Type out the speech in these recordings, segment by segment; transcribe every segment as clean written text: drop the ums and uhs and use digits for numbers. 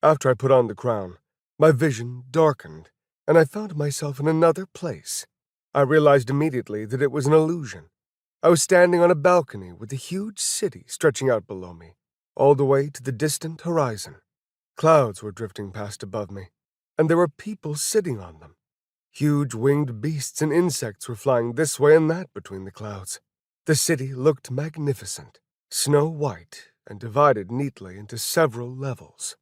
After I put on the crown, my vision darkened, and I found myself in another place. I realized immediately that it was an illusion. I was standing on a balcony with a huge city stretching out below me, all the way to the distant horizon. Clouds were drifting past above me, and there were people sitting on them. Huge winged beasts and insects were flying this way and that between the clouds. The city looked magnificent, snow-white, and divided neatly into several levels.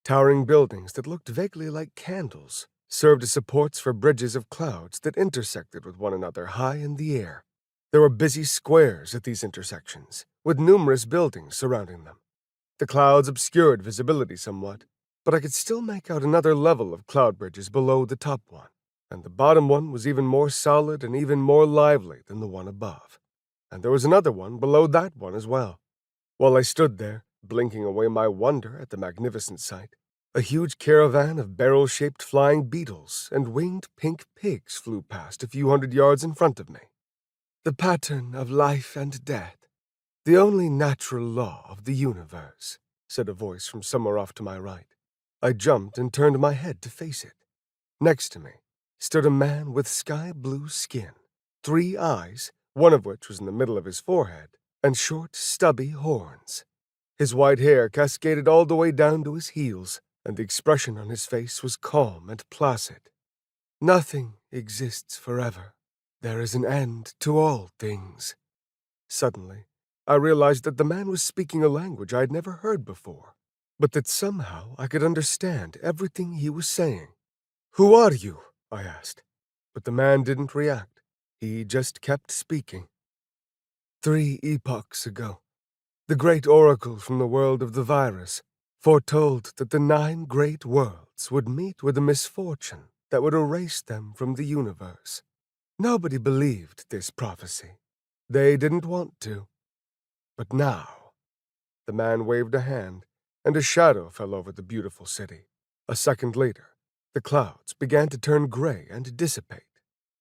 Towering buildings that looked vaguely like candles served as supports for bridges of clouds that intersected with one another high in the air. There were busy squares at these intersections, with numerous buildings surrounding them. The clouds obscured visibility somewhat, but I could still make out another level of cloud bridges below the top one, and the bottom one was even more solid and even more lively than the one above. And there was another one below that one as well. While I stood there, blinking away my wonder at the magnificent sight, a huge caravan of barrel-shaped flying beetles and winged pink pigs flew past a few hundred yards in front of me. The pattern of life and death, the only natural law of the universe, said a voice from somewhere off to my right. I jumped and turned my head to face it. Next to me stood a man with sky-blue skin, 3 eyes, one of which was in the middle of his forehead, and short, stubby horns. His white hair cascaded all the way down to his heels, and the expression on his face was calm and placid. Nothing exists forever. There is an end to all things. Suddenly, I realized that the man was speaking a language I had never heard before, but that somehow I could understand everything he was saying. "Who are you?" I asked, but the man didn't react. He just kept speaking. 3 epochs ago, the great oracle from the world of the virus foretold that the 9 great worlds would meet with a misfortune that would erase them from the universe. Nobody believed this prophecy. They didn't want to. But now, the man waved a hand, and a shadow fell over the beautiful city. A second later, the clouds began to turn gray and dissipate.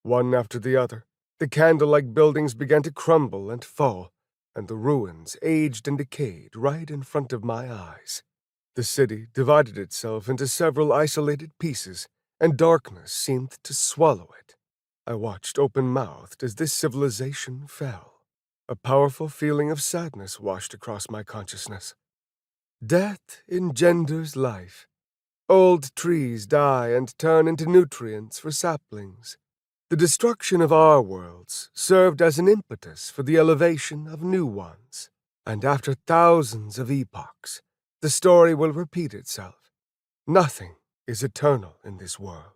One after the other, the candle-like buildings began to crumble and fall, and the ruins aged and decayed right in front of my eyes. The city divided itself into several isolated pieces, and darkness seemed to swallow it. I watched open-mouthed as this civilization fell. A powerful feeling of sadness washed across my consciousness. Death engenders life. Old trees die and turn into nutrients for saplings. The destruction of our worlds served as an impetus for the elevation of new ones. And after thousands of epochs, the story will repeat itself. Nothing is eternal in this world.